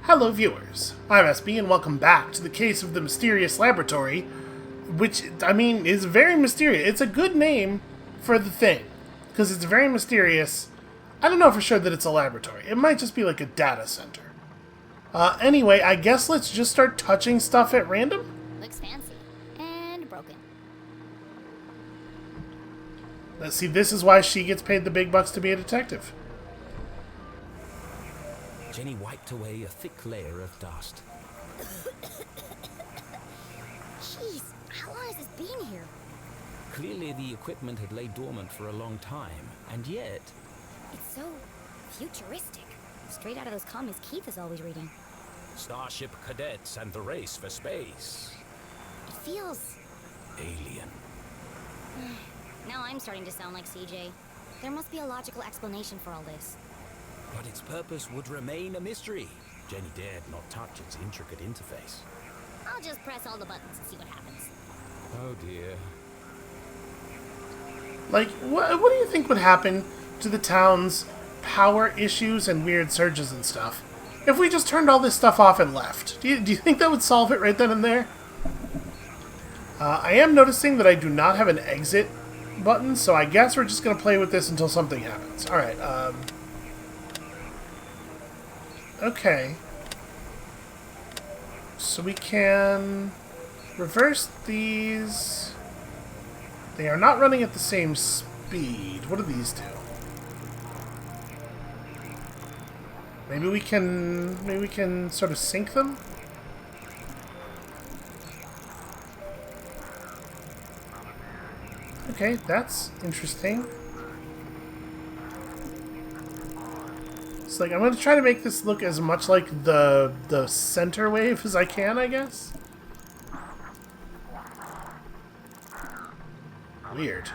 Hello viewers, I'm SB and welcome back to the case of the mysterious laboratory, which, I mean, is very mysterious. It's a good name for the thing, because it's very mysterious. I don't know for sure that it's a laboratory. It might just be like a data center. Anyway, I guess let's just start touching stuff at random? Looks fancy. And broken. Let's see, this is why she gets paid the big bucks to be a detective. Jenny wiped away a thick layer of dust. Jeez, how long has this been here? Clearly the equipment had laid dormant for a long time, and yet... It's so futuristic. Straight out of those comics Keith is always reading. Starship cadets and the race for space. It feels... Alien. Now I'm starting to sound like CJ. There must be a logical explanation for all this. But its purpose would remain a mystery. Jenny dared not touch its intricate interface. I'll just press all the buttons and see what happens. Oh dear. Like, what do you think would happen to the town's power issues and weird surges and stuff if we just turned all this stuff off and left? Do you think that would solve it right then and there? I am noticing that I do not have an exit button, so I guess we're just going to play with this until something happens. Alright, okay. So we can reverse these. They are not running at the same speed. What do these do? Maybe we can sort of sync them? Okay, that's interesting. It's like, I'm going to try to make this look as much like the center wave as I can, I guess. Weird.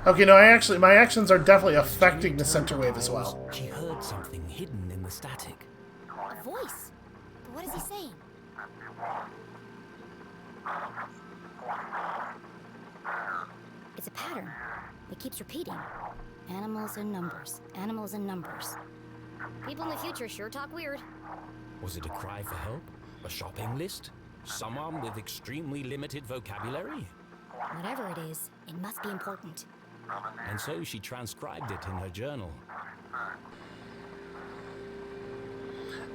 Okay, no, my actions are definitely affecting the center wave as well. She heard something hidden in the static. A voice? But what is he saying? It's a pattern. It keeps repeating. Animals and numbers. Animals and numbers. People in the future sure talk weird. Was it a cry for help? A shopping list? Someone with extremely limited vocabulary? Whatever it is, it must be important. And so she transcribed it in her journal.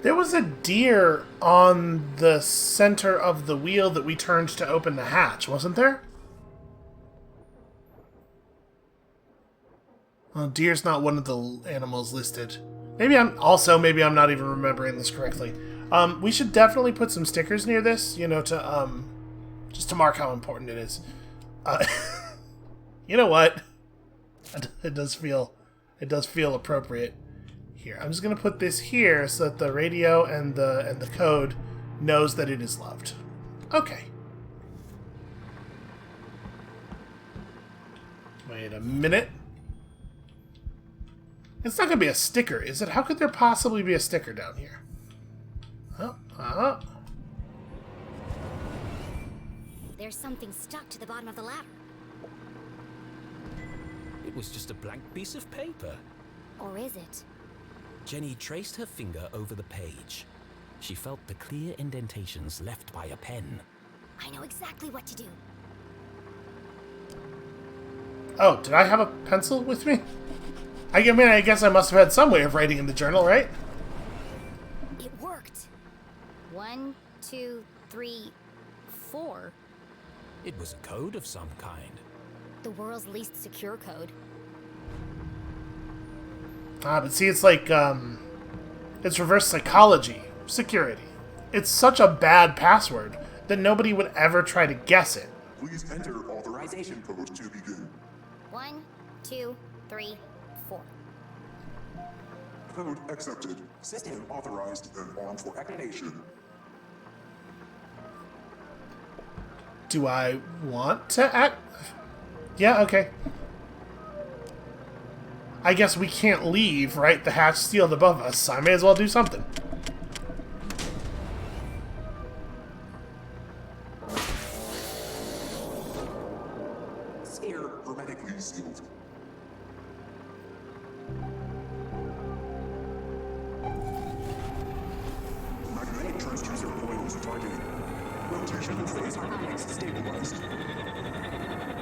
There was a deer on the center of the wheel that we turned to open the hatch, wasn't there? Well, deer's not one of the animals listed. Maybe I'm not even remembering this correctly. We should definitely put some stickers near this, you know, to just to mark how important it is. You know what? It does feel appropriate here. I'm just gonna put this here so that the radio and the code knows that it is loved. Okay. Wait a minute. It's not gonna be a sticker, is it? How could there possibly be a sticker down here? There's something stuck to the bottom of the ladder. It was just a blank piece of paper. Or is it? Jenny traced her finger over the page. She felt the clear indentations left by a pen. I know exactly what to do. Oh, did I have a pencil with me? I mean, I guess I must have had some way of writing in the journal, right? It worked. 1, 2, 3, 4. It was a code of some kind. The world's least secure code. But see, it's like, it's reverse psychology. Security. It's such a bad password that nobody would ever try to guess it. Please enter authorization code to begin. 1, 2, 3, 4. Code accepted. System authorized and armed for activation. Do I want to act? Yeah, okay. I guess we can't leave, right? The hatch sealed above us, so I may as well do something. Sphere hermetically sealed. target. Rotation phase harmonics stabilized.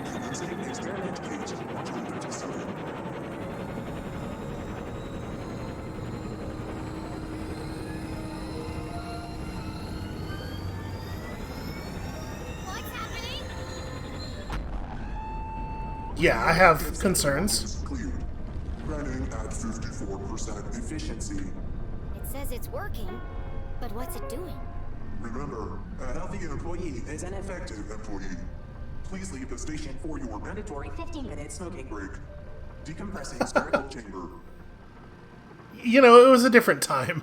Commencing experiment page 157. What's happening? Yeah, I have concerns. Cleared. Running at 54% efficiency. It says it's working, but what's it doing? Remember, a healthy employee is an effective employee. Please leave the station for your mandatory 15-minute smoking break. Decompressing spherical chamber. You know, it was a different time.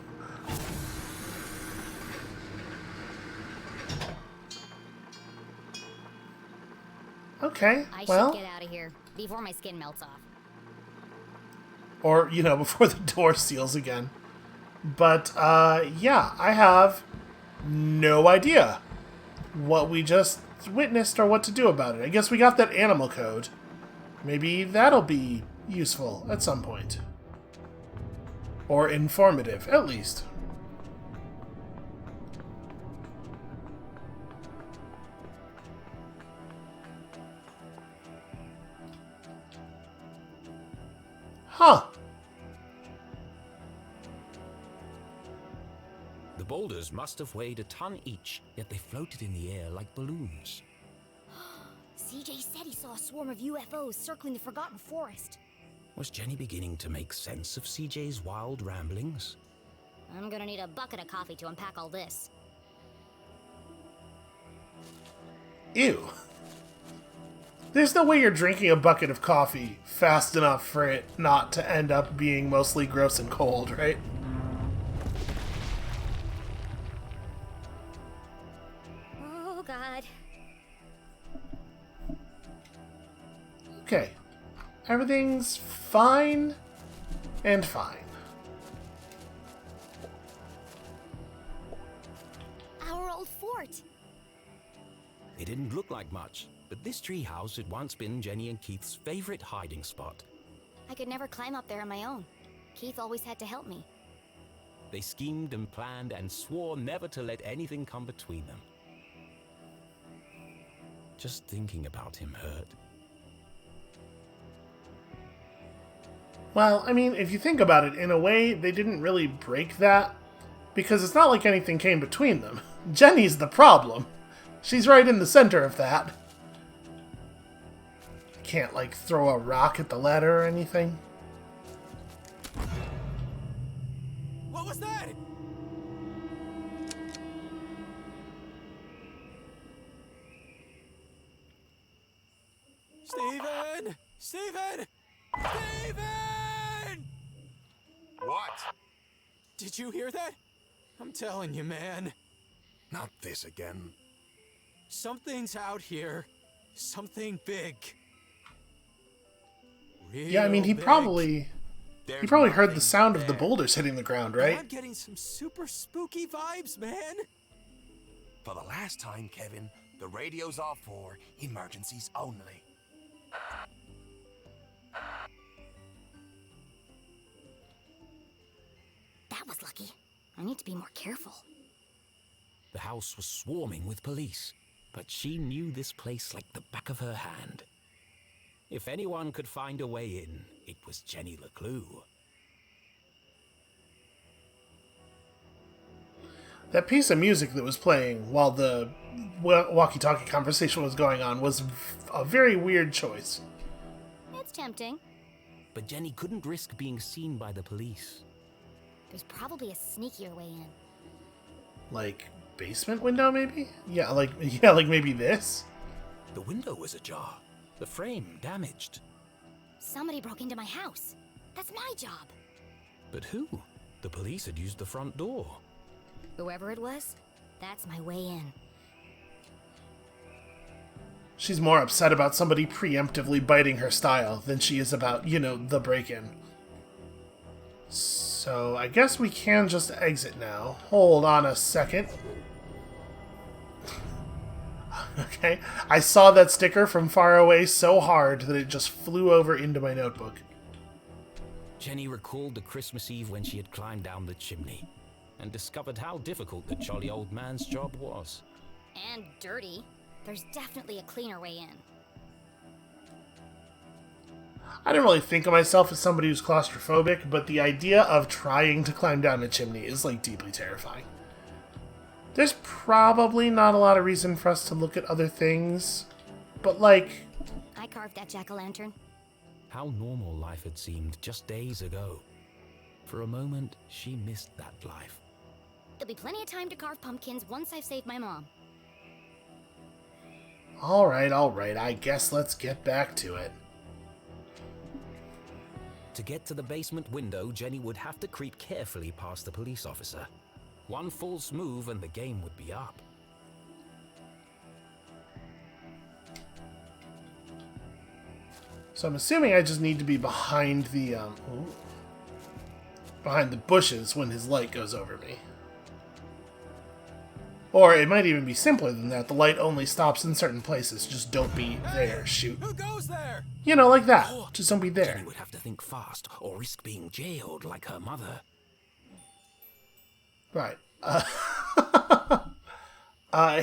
Okay, I well, should get out of here before my skin melts off. or, you know, before the door seals again. But, yeah, I have no idea what we just witnessed or what to do about it. I guess we got that animal code. Maybe that'll be useful at some point. Or informative, at least. Huh. The boulders must have weighed a ton each, yet they floated in the air like balloons. CJ said he saw a swarm of UFOs circling the Forgotten Forest. Was Jenny beginning to make sense of CJ's wild ramblings? I'm gonna need a bucket of coffee to unpack all this. Ew. There's no way you're drinking a bucket of coffee fast enough for it not to end up being mostly gross and cold, right? Oh, God. Okay. Everything's fine and fine. Our old fort. It didn't look like much, but this treehouse had once been Jenny and Keith's favorite hiding spot. I could never climb up there on my own. Keith always had to help me. They schemed and planned and swore never to let anything come between them. Just thinking about him hurt. Well, I mean, if you think about it, in a way, they didn't really break that, because it's not like anything came between them. Jenny's the problem. She's right in the center of that. Can't, like, throw a rock at the ladder or anything. What was that? Steven! Steven! Steven! What? Did you hear that? I'm telling you, man. Not this again. Something's out here. Something big. Yeah, I mean, he Real probably There's heard the nothing sound of the there. boulders hitting the ground, big. right? I'm getting some super spooky vibes, man. For the last time, Kevin, the radio's off for emergencies only. That was lucky. I need to be more careful. The house was swarming with police, but she knew this place like the back of her hand. If anyone could find a way in, it was Jenny LeClue. That piece of music that was playing while the walkie-talkie conversation was going on was a very weird choice. It's tempting. But Jenny couldn't risk being seen by the police. There's probably a sneakier way in. Like, basement window, maybe? Yeah, like maybe this? The window was ajar, the frame damaged. Somebody broke into my house. That's my job. But who? The police had used the front door. Whoever it was, that's my way in. She's more upset about somebody preemptively biting her style than she is about, the break-in. So, I guess we can just exit now. Hold on a second. Okay, I saw that sticker from far away so hard that it just flew over into my notebook. Jenny recalled the Christmas Eve when she had climbed down the chimney. and discovered how difficult the jolly old man's job was. And dirty. There's definitely a cleaner way in. I don't really think of myself as somebody who's claustrophobic, but the idea of trying to climb down a chimney is, like, deeply terrifying. There's probably not a lot of reason for us to look at other things, but, like... I carved that jack-o'-lantern. How normal life had seemed just days ago. For a moment, she missed that life. There'll be plenty of time to carve pumpkins once I've saved my mom. Alright, I guess let's get back to it. To get to the basement window, Jenny would have to creep carefully past the police officer. One false move and the game would be up. So I'm assuming I just need to be behind the bushes when his light goes over me. Or it might even be simpler than that. The light only stops in certain places. Just don't be there. Shoot. Who goes there? You know, like that. Just don't be there. Jenny would have to think fast or risk being jailed like her mother. Right.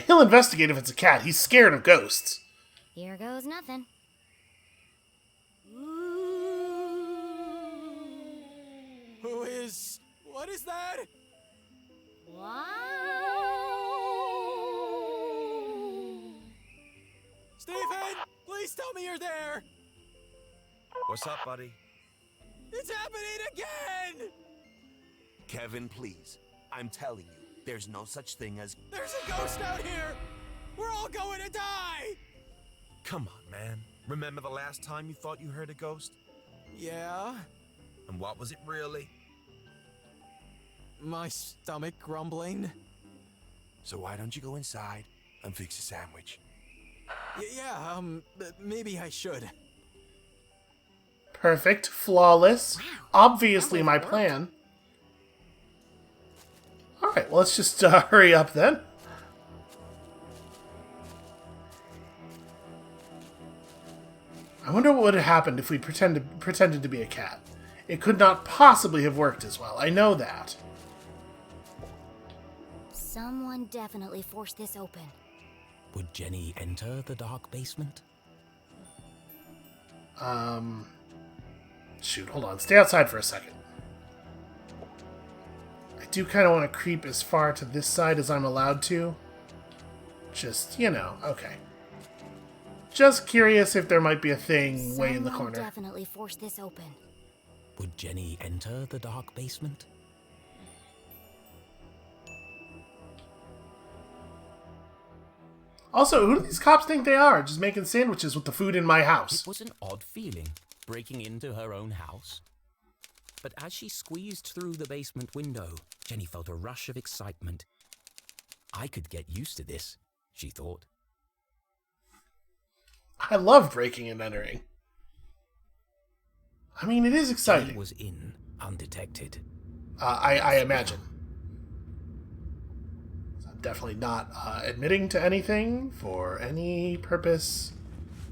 He'll investigate if it's a cat. He's scared of ghosts. Here goes nothing. Who is... What is that? Wow! Stephen, please tell me you're there. What's up, buddy? It's happening again! Kevin, please. I'm telling you, there's no such thing as... There's a ghost out here! We're all going to die! Come on, man. Remember the last time you thought you heard a ghost? Yeah? And what was it really? My stomach grumbling. So why don't you go inside and fix a sandwich? Maybe I should. Perfect. Flawless. Wow, Obviously that my worked. plan. Alright, well, let's just hurry up then. I wonder what would have happened if we pretended to be a cat. It could not possibly have worked as well. I know that. Someone definitely forced this open. Would Jenny enter the dark basement? Shoot, hold on. Stay outside for a second. I do kind of want to creep as far to this side as I'm allowed to. Just, you know, okay. Just curious if there might be a thing way in the Someone corner. definitely forced this open. Would Jenny enter the dark basement? Also, who do these cops think they are? Just making sandwiches with the food in my house. It was an odd feeling, breaking into her own house. But as she squeezed through the basement window, Jenny felt a rush of excitement. I could get used to this, she thought. I love breaking and entering. I mean, it is Jenny exciting. was in, undetected. I imagine. I'm definitely not admitting to anything for any purpose,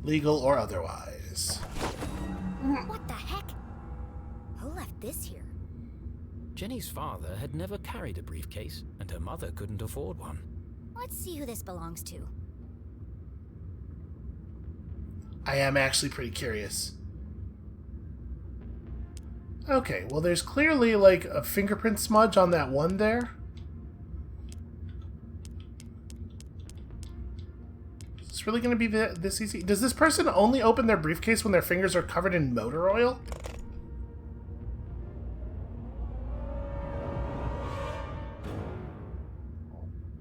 legal or otherwise. What the heck? Who left this here? Jenny's father had never carried a briefcase, and her mother couldn't afford one. Let's see who this belongs to. I am actually pretty curious. Okay, well there's clearly like a fingerprint smudge on that one there. Is this really going to be this easy? Does this person only open their briefcase when their fingers are covered in motor oil?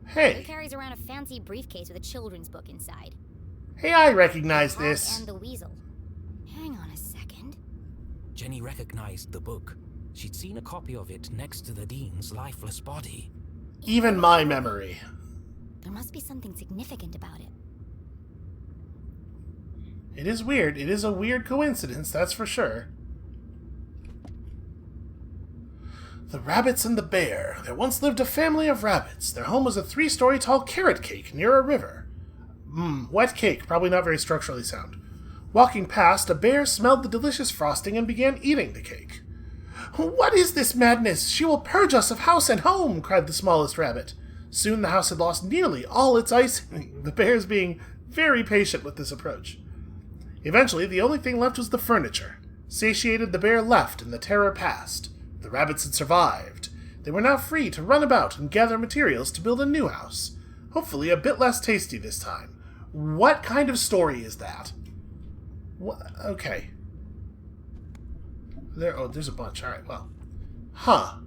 Who Hey, carries around a fancy briefcase with a children's book inside? hey, I recognize Frog this. And the weasel. Hang on a second. Jenny recognized the book. She'd seen a copy of it next to the dean's lifeless body. Even my memory. There must be something significant about it. It is weird. It is a weird coincidence, that's for sure. The Rabbits and the Bear. There once lived a family of rabbits. Their home was a 3-story tall carrot cake near a river. Wet cake, probably not very structurally sound. Walking past, a bear smelled the delicious frosting and began eating the cake. What is this madness? She will purge us of house and home, cried the smallest rabbit. Soon the house had lost nearly all its icing, the bears being very patient with this approach. Eventually, the only thing left was the furniture. Satiated, the bear left, and the terror passed. The rabbits had survived. They were now free to run about and gather materials to build a new house. Hopefully a bit less tasty this time. What kind of story is that? Okay. There's a bunch. Alright, well. Huh.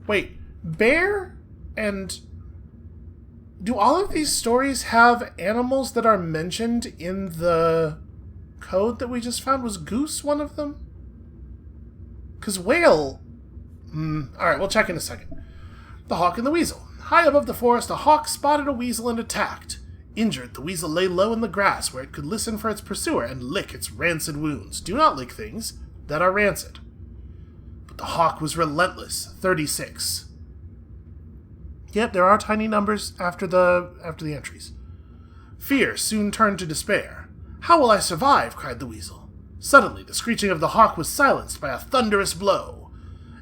Wait, bear and... Do all of these stories have animals that are mentioned in the code that we just found? Was goose one of them? Because whale... Alright, we'll check in a second. The hawk and the weasel. High above the forest, a hawk spotted a weasel and attacked. Injured, the weasel lay low in the grass where it could listen for its pursuer and lick its rancid wounds. Do not lick things that are rancid. But the hawk was relentless. 36. Yep, there are tiny numbers after the entries. Fear soon turned to despair. How will I survive? Cried the weasel. Suddenly, the screeching of the hawk was silenced by a thunderous blow.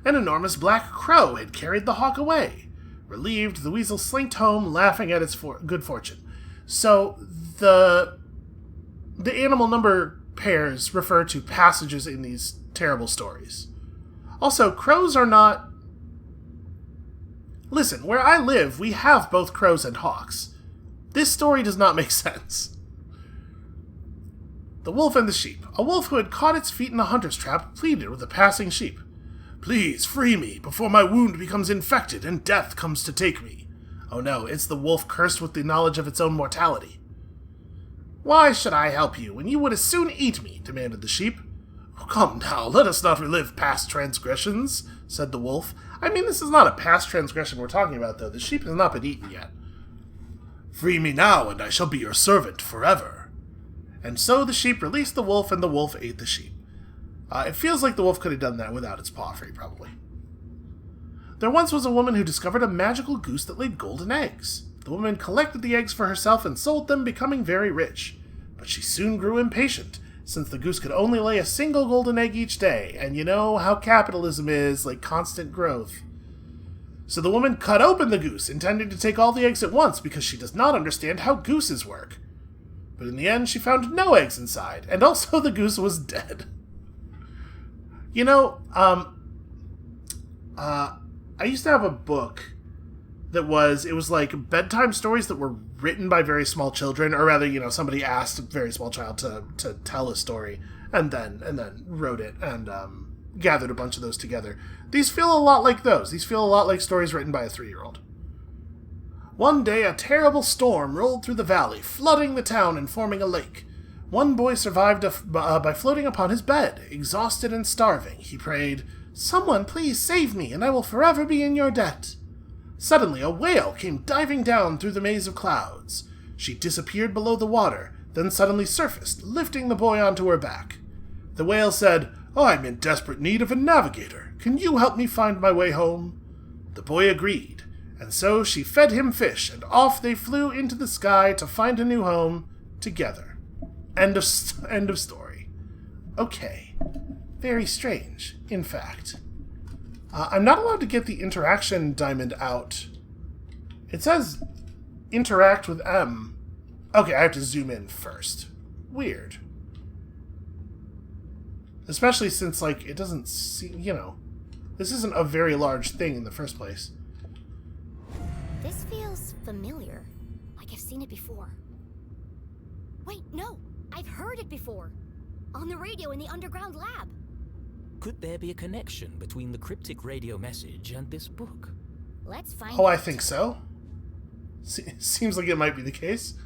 An enormous black crow had carried the hawk away. Relieved, the weasel slinked home, laughing at its good fortune. So, the animal number pairs refer to passages in these terrible stories. Also, crows are not... Listen, where I live, we have both crows and hawks. This story does not make sense. The wolf and the sheep. A wolf who had caught its feet in a hunter's trap pleaded with a passing sheep. Please, free me, before my wound becomes infected and death comes to take me. Oh no, it's the wolf cursed with the knowledge of its own mortality. Why should I help you when you would as soon eat me? Demanded the sheep. Oh, come now, let us not relive past transgressions, said the wolf. I mean, this is not a past transgression we're talking about, though. The sheep has not been eaten yet. Free me now, and I shall be your servant forever. And so the sheep released the wolf, and the wolf ate the sheep. It feels like the wolf could have done that without its paw free, probably. There once was a woman who discovered a magical goose that laid golden eggs. The woman collected the eggs for herself and sold them, becoming very rich. But she soon grew impatient, since the goose could only lay a single golden egg each day, and you know how capitalism is, like constant growth. So the woman cut open the goose, intending to take all the eggs at once because she does not understand how gooses work. But in the end, she found no eggs inside, and also the goose was dead. You know, I used to have a book that was like bedtime stories that were written by very small children, or rather, you know, somebody asked a very small child to tell a story, and then wrote it, and gathered a bunch of those together. These feel a lot like those. These feel a lot like stories written by a 3-year-old. One day, a terrible storm rolled through the valley, flooding the town and forming a lake. One boy survived by floating upon his bed. Exhausted and starving, he prayed, "Someone please save me, and I will forever be in your debt." Suddenly, a whale came diving down through the maze of clouds. She disappeared below the water, then suddenly surfaced, lifting the boy onto her back. The whale said, "I'm in desperate need of a navigator. Can you help me find my way home?" The boy agreed, and so she fed him fish, and off they flew into the sky to find a new home together. End of story. Okay. Very strange, in fact. I'm not allowed to get the interaction diamond out. It says interact with M. Okay, I have to zoom in first. Weird. Especially since, like, it doesn't seem, you know, this isn't a very large thing in the first place. This feels familiar. Like I've seen it before. Wait, no! I've heard it before. On the radio in the underground lab. Could there be a connection between the cryptic radio message and this book? Let's find Oh, out. I think so. Seems like it might be the case.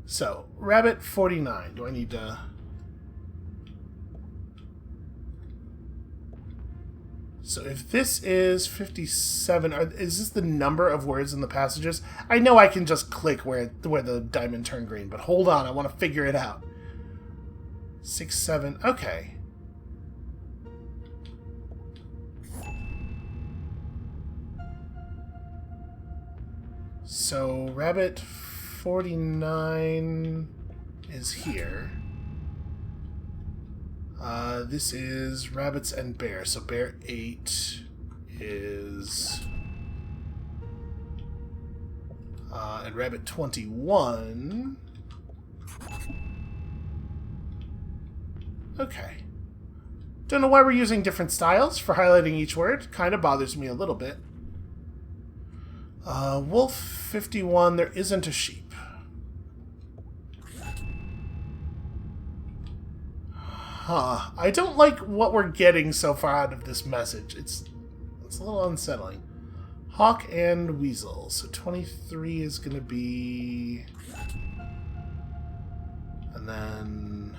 So, Rabbit 49. Do I need to... So if this is 57, is this the number of words in the passages? I know I can just click where the diamond turned green, but hold on, I want to figure it out. 6, 7, okay. So Rabbit 49 is here. This is rabbits and bear. So bear 8 is... and rabbit 21... Okay. Don't know why we're using different styles for highlighting each word. Kind of bothers me a little bit. Wolf 51, there isn't a sheep. Huh. I don't like what we're getting so far out of this message. It's a little unsettling. Hawk and weasel. So 23 is going to be... And then...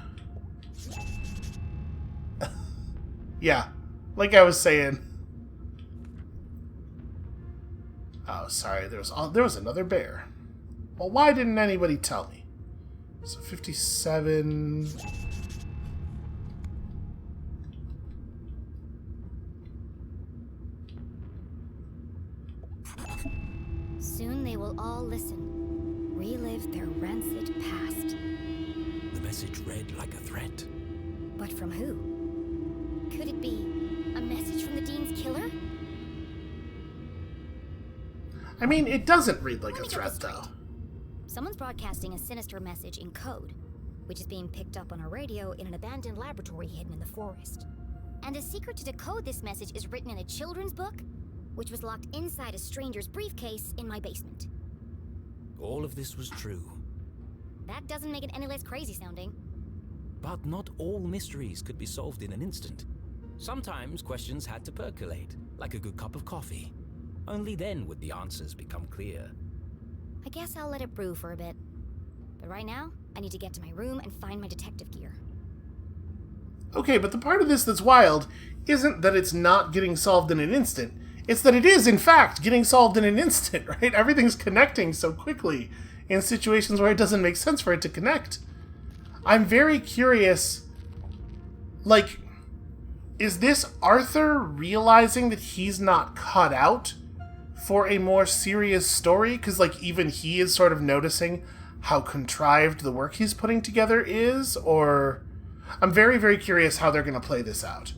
Yeah, like I was saying. Oh, sorry, there was another bear. Well, why didn't anybody tell me? So 57... Soon they will all listen, relive their rancid past. The message read like a threat. But from who? Could it be a message from the Dean's killer? I mean, it doesn't read like Let a me get threat, this straight. though. Someone's broadcasting a sinister message in code, which is being picked up on a radio in an abandoned laboratory hidden in the forest. And the secret to decode this message is written in a children's book, which was locked inside a stranger's briefcase in my basement. All of this was true. That doesn't make it any less crazy sounding. But not all mysteries could be solved in an instant. Sometimes questions had to percolate, like a good cup of coffee. Only then would the answers become clear. I guess I'll let it brew for a bit. But right now, I need to get to my room and find my detective gear. Okay, but the part of this that's wild isn't that it's not getting solved in an instant. It's that it is, in fact, getting solved in an instant, right? Everything's connecting so quickly in situations where it doesn't make sense for it to connect. I'm very curious, like, is this Arthur realizing that he's not cut out for a more serious story? Because, like, even he is sort of noticing how contrived the work he's putting together is, or... I'm very, very curious how they're going to play this out.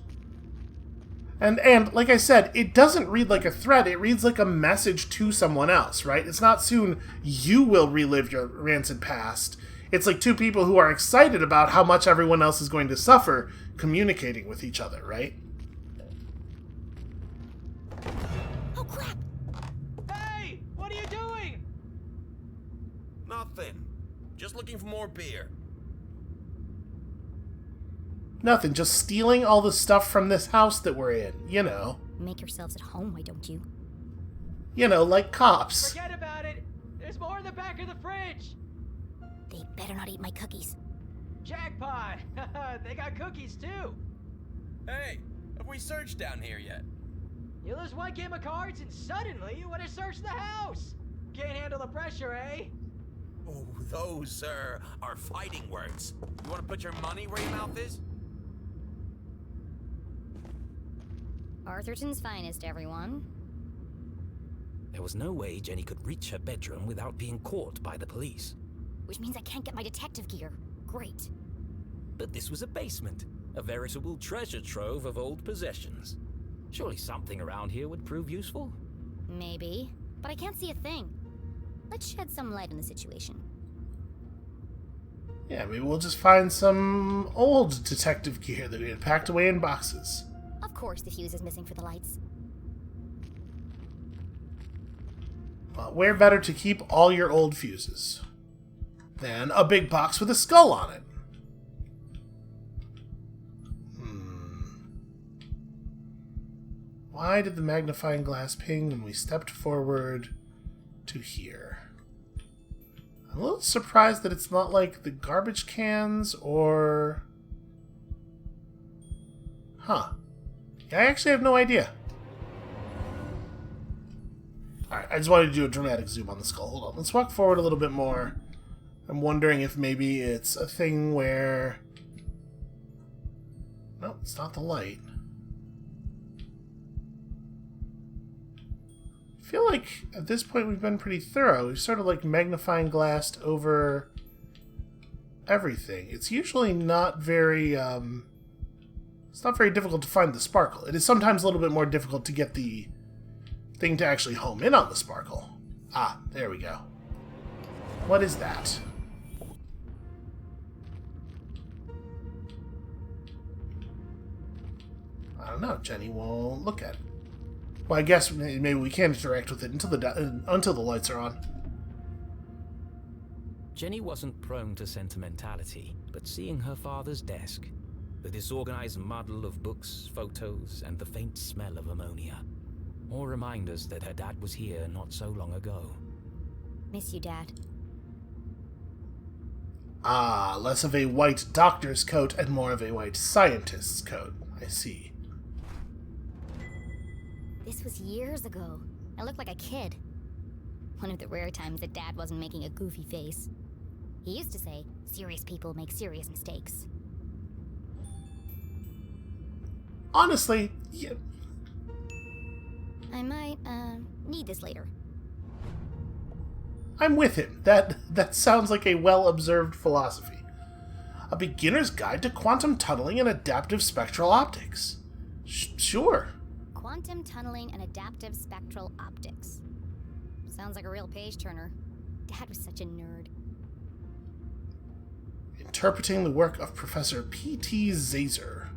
And like I said, it doesn't read like a threat, it reads like a message to someone else, right? It's not soon you will relive your rancid past. It's like two people who are excited about how much everyone else is going to suffer communicating with each other, right? Oh, crap! Hey! What are you doing? Nothing. Just looking for more beer. Nothing, just stealing all the stuff from this house that we're in, you know. Make yourselves at home, why don't you? You know, like cops. Forget about it! There's more in the back of the fridge! They better not eat my cookies. Jackpot! They got cookies too! Hey, have we searched down here yet? You lose one game of cards and suddenly you want to search the house! Can't handle the pressure, eh? Oh, those, sir, are fighting words. You want to put your money where your mouth is? Arthurton's finest, everyone. There was no way Jenny could reach her bedroom without being caught by the police. Which means I can't get my detective gear. Great. But this was a basement, a veritable treasure trove of old possessions. Surely something around here would prove useful? Maybe. But I can't see a thing. Let's shed some light on the situation. Yeah, maybe we'll just find some old detective gear that we had packed away in boxes. Of course the fuse is missing for the lights. Well, where better to keep all your old fuses than a big box with a skull on it? Why did the magnifying glass ping when we stepped forward to here? I'm a little surprised that it's not like the garbage cans or... Huh. Yeah, I actually have no idea. Alright, I just wanted to do a dramatic zoom on the skull. Hold on, let's walk forward a little bit more. I'm wondering if maybe it's a thing where... No, it's not the light. I feel like at this point we've been pretty thorough. We've sort of like magnifying glassed over everything. It's usually not very It's not very difficult to find the sparkle. It is sometimes a little bit more difficult to get the thing to actually home in on the sparkle. Ah, there we go. What is that? I don't know. Jenny won't look at it. Well, I guess maybe we can't interact with it until the lights are on. Jenny wasn't prone to sentimentality, but seeing her father's desk, the disorganized muddle of books, photos, and the faint smell of ammonia, all reminders that her dad was here not so long ago. Miss you, Dad. Ah, less of a white doctor's coat and more of a white scientist's coat. I see. This was years ago. I looked like a kid. One of the rare times that Dad wasn't making a goofy face. He used to say, serious people make serious mistakes. Honestly, yeah. I might, need this later. I'm with him. That sounds like a well-observed philosophy. A beginner's guide to quantum tunneling and adaptive spectral optics. Sure. Quantum tunneling and adaptive spectral optics. Sounds like a real page-turner. Dad was such a nerd. Interpreting the work of Professor P.T. Zazer.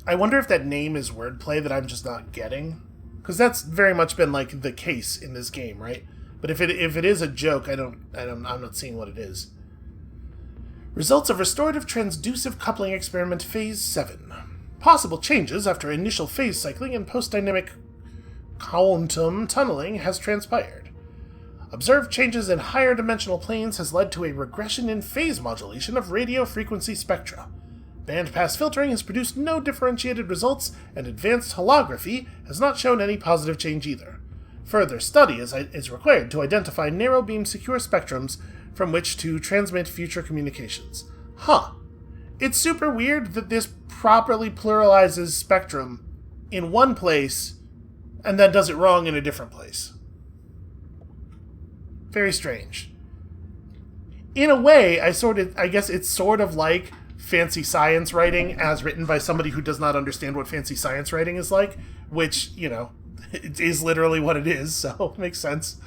I wonder if that name is wordplay that I'm just not getting. Because that's very much been like the case in this game, right? But if it is a joke, I'm not seeing what it is. Results of restorative transducive coupling experiment phase 7. Possible changes after initial phase cycling and post-dynamic quantum tunneling has transpired. Observed changes in higher dimensional planes has led to a regression in phase modulation of radio frequency spectra. Bandpass filtering has produced no differentiated results, and advanced holography has not shown any positive change either. Further study is required to identify narrow beam secure spectrums from which to transmit future communications. Huh. It's super weird that this properly pluralizes spectrum in one place and then does it wrong in a different place. Very strange. In a way, I guess it's sort of like fancy science writing as written by somebody who does not understand what fancy science writing is like, which, you know, it is literally what it is, so it makes sense.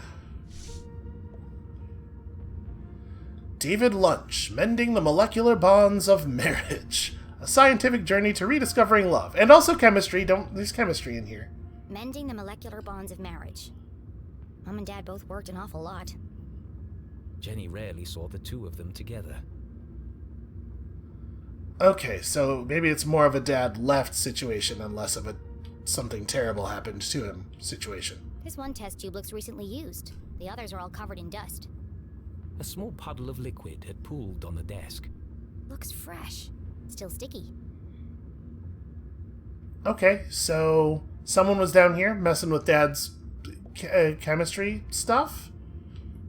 David Lunch, Mending the Molecular Bonds of Marriage. A scientific journey to rediscovering love. And also chemistry. There's chemistry in here. Mending the molecular bonds of marriage. Mom and Dad both worked an awful lot. Jenny rarely saw the two of them together. Okay, so maybe it's more of a dad left situation and less of a something terrible happened to him situation. This one test tube looks recently used. The others are all covered in dust. A small puddle of liquid had pooled on the desk. Looks fresh. Still sticky. Okay, so someone was down here messing with Dad's chemistry stuff?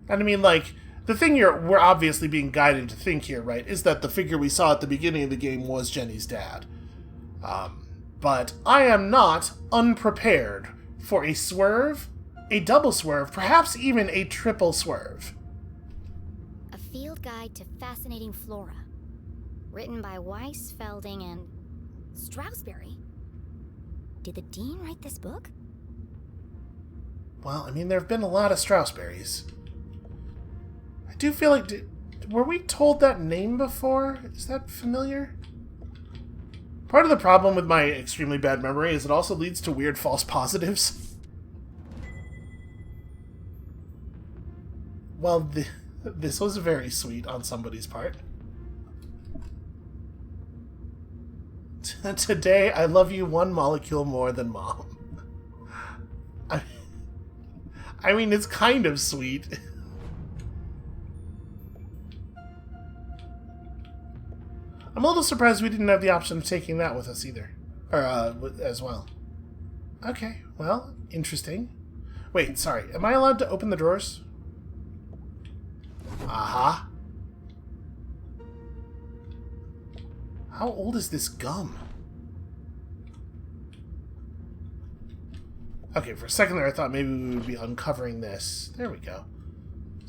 And I mean, like, the thing we're obviously being guided to think here, right, is that the figure we saw at the beginning of the game was Jenny's dad. But I am not unprepared for a swerve, a double swerve, perhaps even a triple swerve. A field guide to fascinating flora. Written by Weiss, Felding, and Strasberry. Did the Dean write this book? Well, I mean, there have been a lot of Strasberries. I do feel like... were we told that name before? Is that familiar? Part of the problem with my extremely bad memory is it also leads to weird false positives. Well, this was very sweet on somebody's part. Today, I love you one molecule more than Mom. I mean, it's kind of sweet. I'm a little surprised we didn't have the option of taking that with us either. Or, as well. Okay, well, interesting. Wait, sorry, am I allowed to open the drawers? Aha. How old is this gum? Okay, for a second there I thought maybe we would be uncovering this. There we go.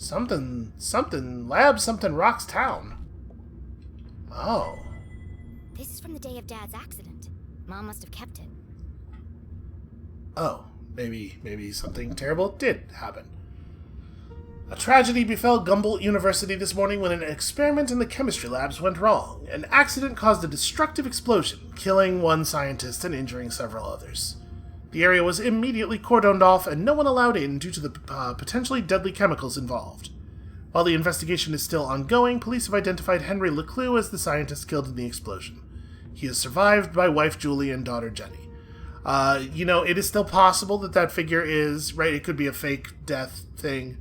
Something lab, something rocks town. Oh. This is from the day of Dad's accident. Mom must have kept it. Oh, maybe something terrible did happen. A tragedy befell Gumboldt University this morning when an experiment in the chemistry labs went wrong. An accident caused a destructive explosion, killing one scientist and injuring several others. The area was immediately cordoned off and no one allowed in due to the potentially deadly chemicals involved. While the investigation is still ongoing, police have identified Henry LeClue as the scientist killed in the explosion. He is survived by wife Julie and daughter Jenny. It is still possible that figure is, right, it could be a fake death thing.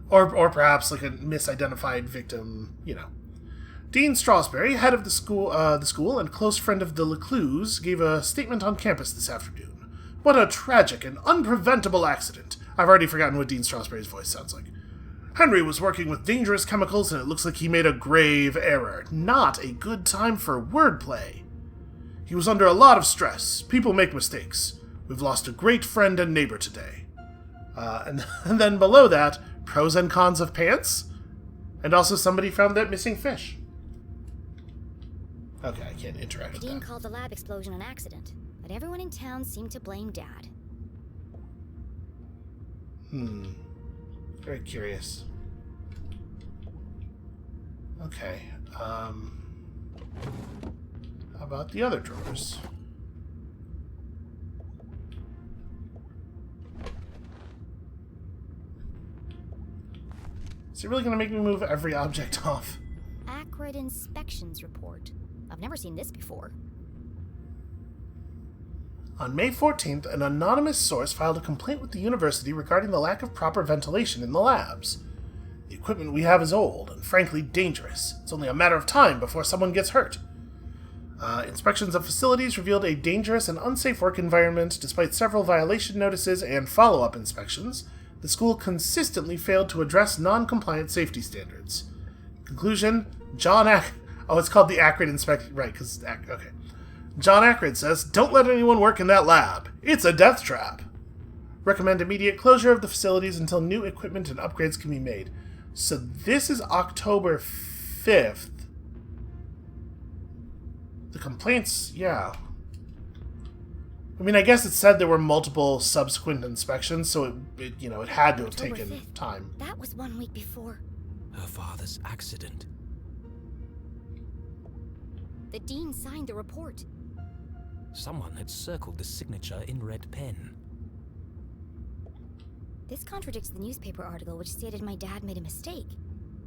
Or perhaps like a misidentified victim, Dean Strasberry, head of the school and close friend of the LeClues, gave a statement on campus this afternoon. What a tragic and unpreventable accident. I've already forgotten what Dean Strasberry's voice sounds like. Henry was working with dangerous chemicals and it looks like he made a grave error. Not a good time for wordplay. He was under a lot of stress. People make mistakes. We've lost a great friend and neighbor today. And then below that, pros and cons of pants. And also somebody found that missing fish. Okay, I can't interact with that. The dean called the lab explosion an accident, but everyone in town seemed to blame Dad. Very curious. Okay, how about the other drawers? Is he really going to make me move every object off? Acrid inspections report. I've never seen this before. On May 14th, an anonymous source filed a complaint with the university regarding the lack of proper ventilation in the labs. The equipment we have is old and frankly dangerous. It's only a matter of time before someone gets hurt. Inspections of facilities revealed a dangerous and unsafe work environment. Despite several violation notices and follow-up inspections, the school consistently failed to address non-compliant safety standards. Conclusion, it's called the Acrid Inspection, right, okay. John Ackred says, don't let anyone work in that lab. It's a death trap. Recommend immediate closure of the facilities until new equipment and upgrades can be made. So this is October 5th. The complaints, yeah. I mean, I guess it said there were multiple subsequent inspections, so it had to have October taken 5th. time. That was 1 week before. Her father's accident. The dean signed the report. Someone had circled the signature in red pen. This contradicts the newspaper article which stated my dad made a mistake.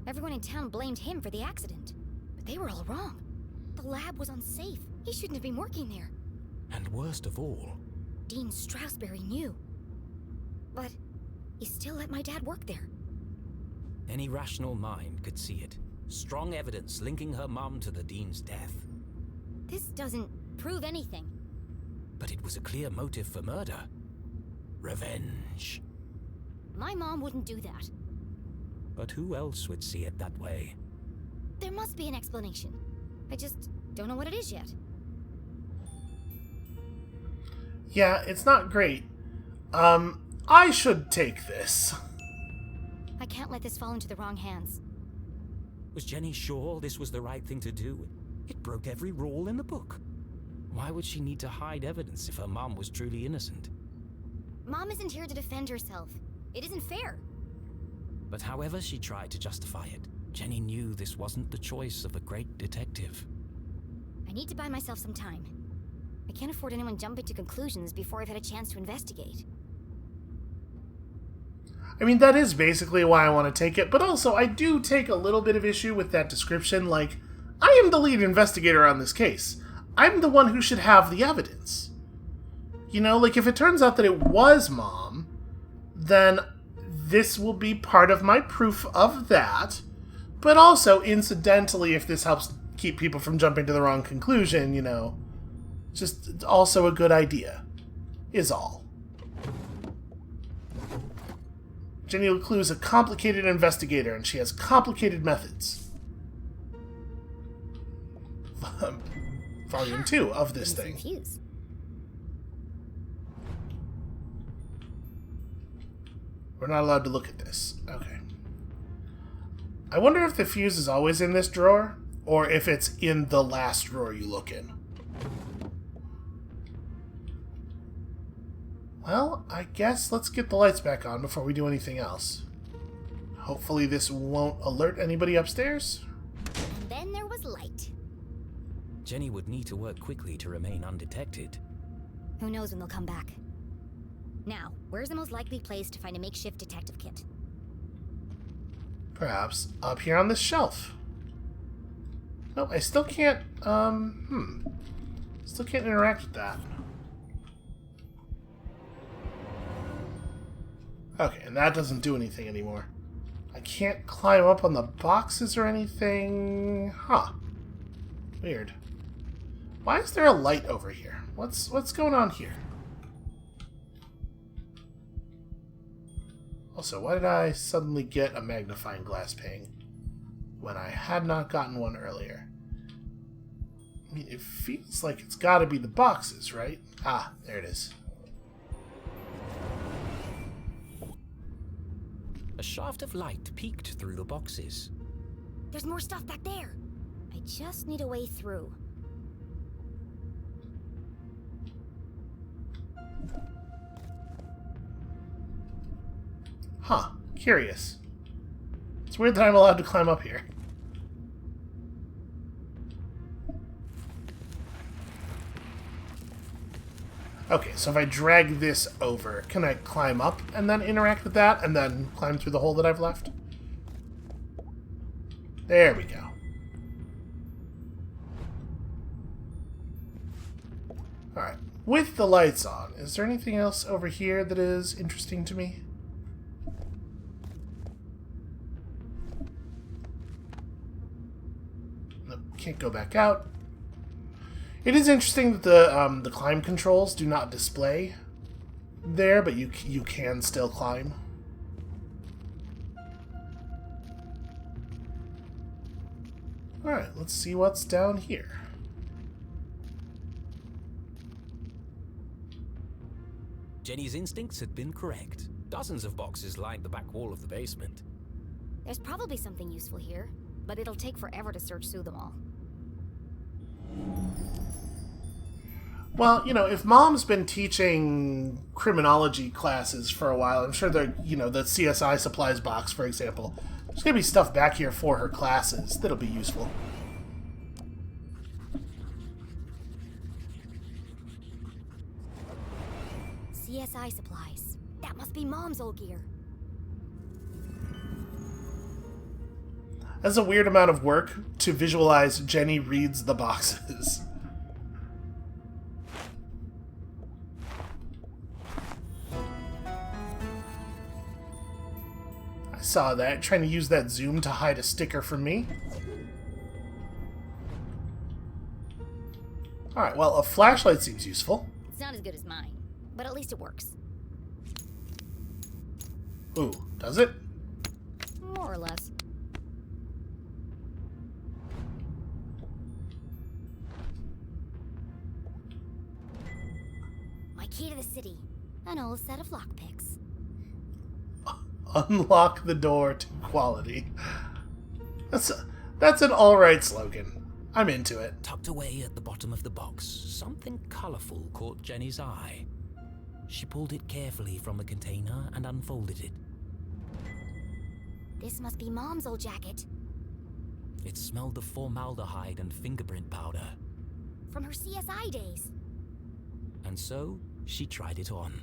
Everyone in town blamed him for the accident. But they were all wrong. The lab was unsafe. He shouldn't have been working there. And worst of all, Dean Strasberry knew. But he still let my dad work there. any rational mind could see it. Strong evidence linking her mum to the dean's death. This doesn't prove anything. But it was a clear motive for murder. Revenge. My mom wouldn't do that. But who else would see it that way? There must be an explanation. I just don't know what it is yet. Yeah, it's not great. I should take this. I can't let this fall into the wrong hands. Was Jenny sure this was the right thing to do? It broke every rule in the book. Why would she need to hide evidence if her mom was truly innocent? Mom isn't here to defend herself. It isn't fair. But however she tried to justify it, Jenny knew this wasn't the choice of a great detective. I need to buy myself some time. I can't afford anyone jumping to conclusions before I've had a chance to investigate. I mean, that is basically why I want to take it, but also I do take a little bit of issue with that description, like, I am the lead investigator on this case. I'm the one who should have the evidence. You know, like, if it turns out that it was Mom, then this will be part of my proof of that, but also, incidentally, if this helps keep people from jumping to the wrong conclusion, you know, just also a good idea, is all. Jenny LeClue is a complicated investigator, and she has complicated methods. Volume 2 of this thing. Fuse. We're not allowed to look at this. Okay. I wonder if the fuse is always in this drawer, or if it's in the last drawer you look in. Well, I guess let's get the lights back on before we do anything else. Hopefully this won't alert anybody upstairs. And then there was light. Jenny would need to work quickly to remain undetected. Who knows when they'll come back. Now, where's the most likely place to find a makeshift detective kit? Perhaps up here on this shelf. Nope, I still can't, Still can't interact with that. Okay, and that doesn't do anything anymore. I can't climb up on the boxes or anything. Huh. Weird. Why is there a light over here? What's going on here? Also, why did I suddenly get a magnifying glass ping when I had not gotten one earlier? I mean, it feels like it's got to be the boxes, right? Ah, there it is. A shaft of light peeked through the boxes. There's more stuff back there. I just need a way through. Huh. Curious. It's weird that I'm allowed to climb up here. Okay, so if I drag this over, can I climb up and then interact with that and then climb through the hole that I've left? There we go. Alright, with the lights on, is there anything else over here that is interesting to me? Nope, can't go back out. It is interesting that the climb controls do not display there, but you can still climb. Alright, let's see what's down here. Jenny's instincts had been correct. Dozens of boxes lined the back wall of the basement. There's probably something useful here, but it'll take forever to search through them all. Well, you know, if Mom's been teaching criminology classes for a while, I'm sure the CSI supplies box, for example, there's going to be stuff back here for her classes that'll be useful. CSI supplies. That must be Mom's old gear. That's a weird amount of work to visualize Jenny reads the boxes. I saw that, trying to use that zoom to hide a sticker from me. Alright, well, a flashlight seems useful. It's not as good as mine, but at least it works. Ooh, does it? More or less. My key to the city. An old set of lockpicks. Unlock the door to quality. That's an alright slogan. I'm into it. Tucked away at the bottom of the box, something colorful caught Jenny's eye. She pulled it carefully from the container and unfolded it. This must be Mom's old jacket. It smelled of formaldehyde and fingerprint powder. From her CSI days. And so, she tried it on.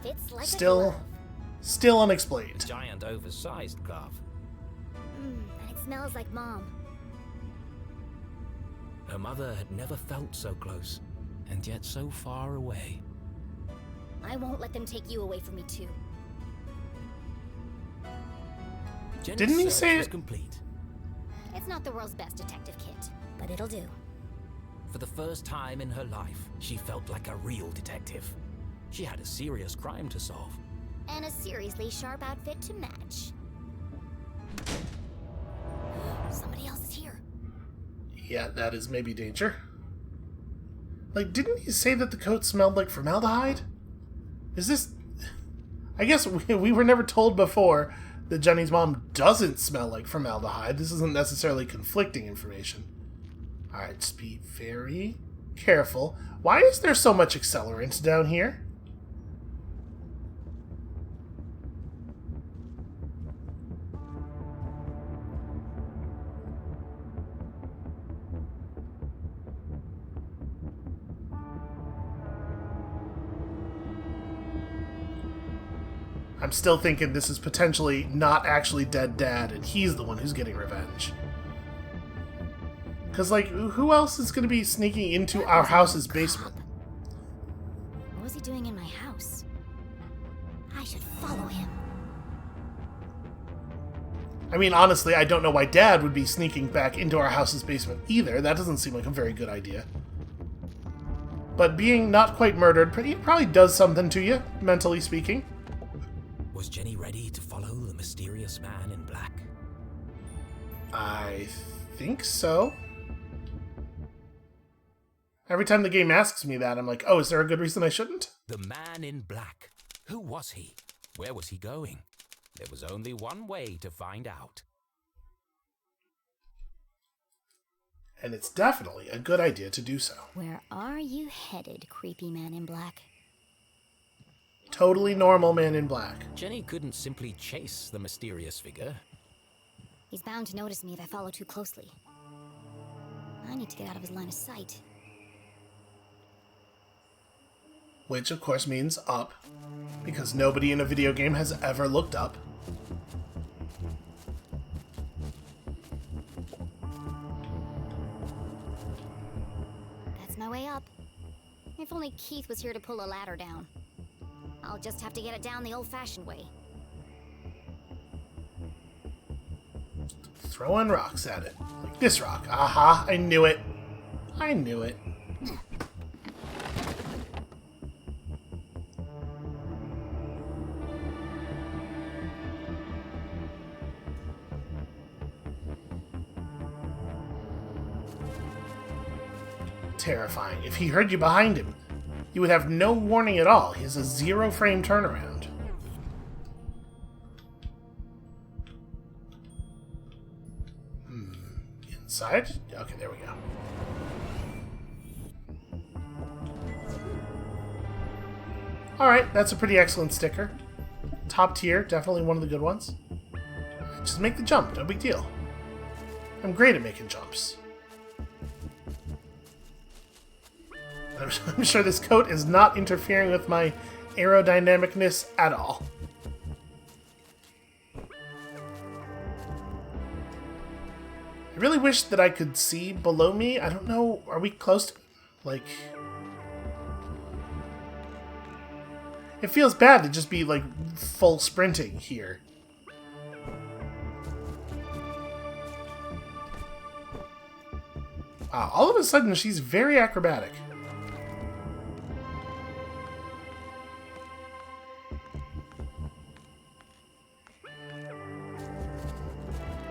Fits like a glove. Still unexplained. Giant oversized glove. And it smells like Mom. Her mother had never felt so close, and yet so far away. I won't let them take you away from me too. Jenny's Didn't he search say was it? complete. It's not the world's best detective kit, but it'll do. For the first time in her life, she felt like a real detective. She had a serious crime to solve. And a seriously sharp outfit to match. Somebody else is here. Yeah, that is maybe danger. Like, didn't he say that the coat smelled like formaldehyde? Is this... I guess we were never told before that Jenny's mom doesn't smell like formaldehyde. This isn't necessarily conflicting information. Alright, just be very careful. Why is there so much accelerant down here? I'm still thinking this is potentially not actually dead Dad, and he's the one who's getting revenge. Because, like, who else is going to be sneaking into our house's basement? What was he doing in my house? I should follow him. I mean, honestly, I don't know why Dad would be sneaking back into our house's basement either. That doesn't seem like a very good idea. But being not quite murdered probably does something to you, mentally speaking. Was Jenny ready to follow the mysterious man in black? I think so. Every time the game asks me that, I'm like, oh, is there a good reason I shouldn't? The man in black. Who was he? Where was he going? There was only one way to find out. And it's definitely a good idea to do so. Where are you headed, creepy man in black? Totally normal man in black. Jenny couldn't simply chase the mysterious figure. He's bound to notice me if I follow too closely. I need to get out of his line of sight. Which, of course, means up. Because nobody in a video game has ever looked up. That's my way up. If only Keith was here to pull a ladder down. I'll just have to get it down the old-fashioned way. Throwing rocks at it. Like this rock. Aha, I knew it. I knew it. Terrifying. If he heard you behind him, you would have no warning at all. He has a 0-frame turnaround. Inside? Okay, there we go. Alright, that's a pretty excellent sticker. Top tier, definitely one of the good ones. Just make the jump, no big deal. I'm great at making jumps. I'm sure this coat is not interfering with my aerodynamicness at all. I really wish that I could see below me. I don't know, are we close to... like... It feels bad to just be, like, full sprinting here. Wow, all of a sudden she's very acrobatic.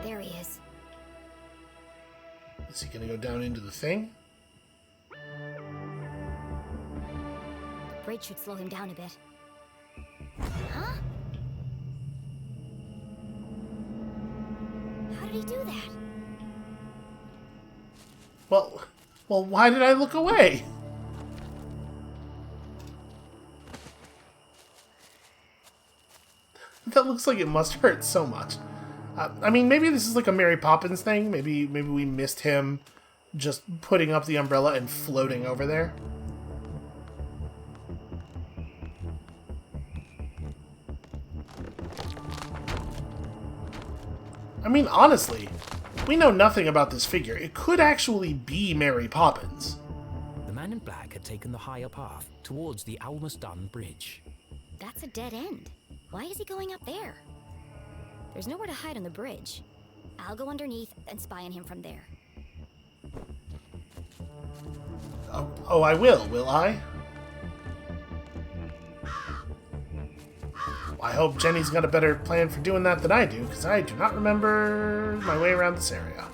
There he is. Is he gonna go down into the thing? The bridge should slow him down a bit. Huh? How did he do that? Well, why did I look away? That looks like it must hurt so much. I mean, maybe this is like a Mary Poppins thing. Maybe we missed him just putting up the umbrella and floating over there. I mean, honestly, we know nothing about this figure. It could actually be Mary Poppins. The man in black had taken the higher path towards the Almost Done Bridge. That's a dead end. Why is he going up there? There's nowhere to hide on the bridge. I'll go underneath and spy on him from there. Oh, I will I? I hope Jenny's got a better plan for doing that than I do, because I do not remember my way around this area.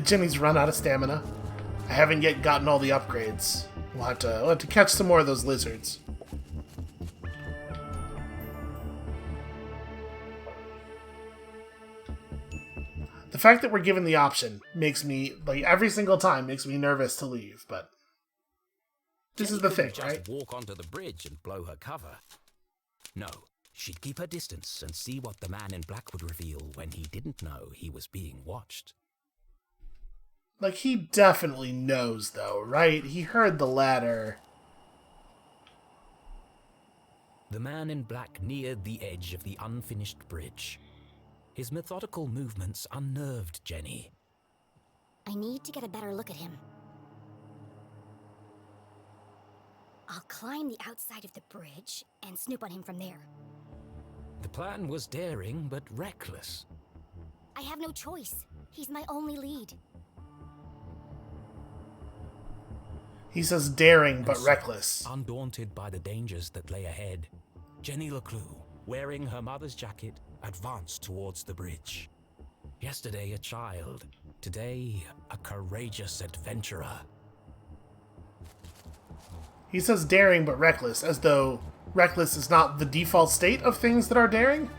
Jenny's run out of stamina. I haven't yet gotten all the upgrades. We'll have to catch some more of those lizards. The fact that we're given the option makes me, like, every single time makes me nervous to leave, but this is the thing, right? Just walk onto the bridge and blow her cover. No, she'd keep her distance and see what the man in black would reveal when he didn't know he was being watched. Like, he definitely knows, though, right? He heard the ladder. The man in black neared the edge of the unfinished bridge. His methodical movements unnerved Jenny. I need to get a better look at him. I'll climb the outside of the bridge and snoop on him from there. The plan was daring but reckless. I have no choice. He's my only lead. He says daring but reckless. Undaunted by the dangers that lay ahead, Jenny LeClue, wearing her mother's jacket, advanced towards the bridge. Yesterday a child, today a courageous adventurer. He says daring but reckless, as though reckless is not the default state of things that are daring.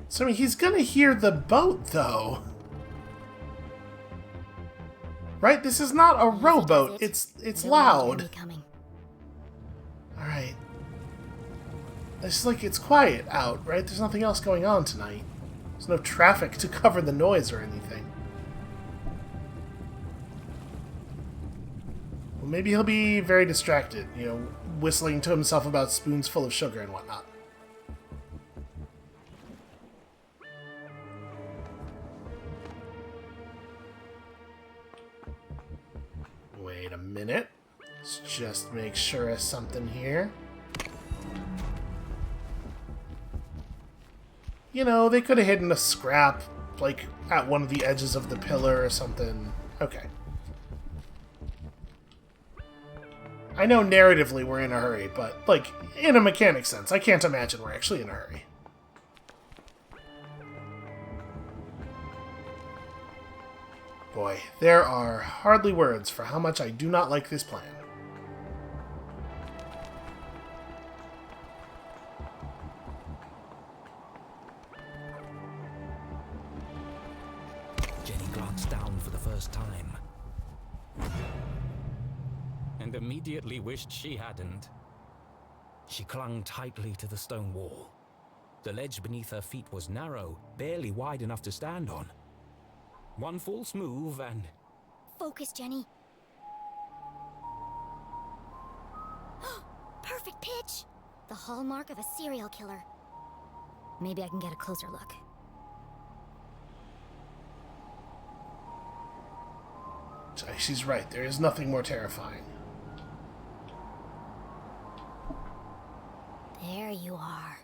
So, I mean, he's gonna hear the boat, though. Right? This is not a rowboat. It's loud. Alright. It's like it's quiet out, right? There's nothing else going on tonight. There's no traffic to cover the noise or anything. Well, maybe he'll be very distracted, you know, whistling to himself about spoons full of sugar and whatnot. Wait a minute. Let's just make sure of something here. You know, they could have hidden a scrap, like, at one of the edges of the pillar or something. Okay. I know narratively we're in a hurry, but, like, in a mechanic sense, I can't imagine we're actually in a hurry. Boy, there are hardly words for how much I do not like this plan. Jenny glanced down for the first time. And immediately wished she hadn't. She clung tightly to the stone wall. The ledge beneath her feet was narrow, barely wide enough to stand on. One false move and... Focus, Jenny. Perfect pitch! The hallmark of a serial killer. Maybe I can get a closer look. She's right. There is nothing more terrifying. There you are.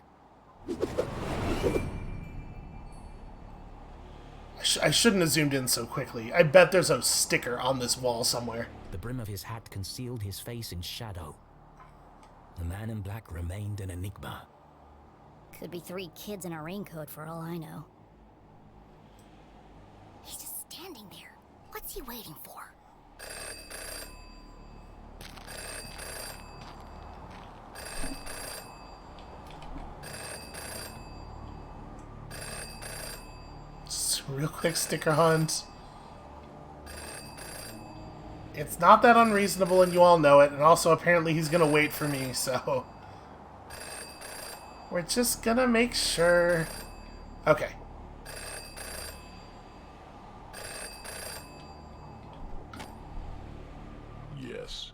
I shouldn't have zoomed in so quickly. I bet there's a sticker on this wall somewhere. The brim of his hat concealed his face in shadow. The man in black remained an enigma. Could be 3 kids in a raincoat for all I know. He's just standing there. What's he waiting for? Real quick sticker hunt. It's not that unreasonable and you all know it, and also apparently he's gonna wait for me, so... We're just gonna make sure... Okay. Yes.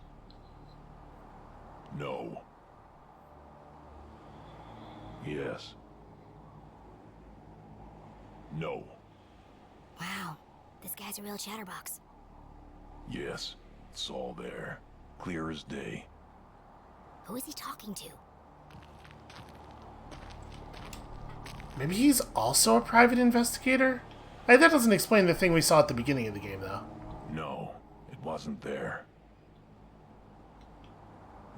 No. Yes. No. Wow, this guy's a real chatterbox. Yes. It's all there. Clear as day. Who is he talking to? Maybe he's also a private investigator? That doesn't explain the thing we saw at the beginning of the game, though. No, it wasn't there.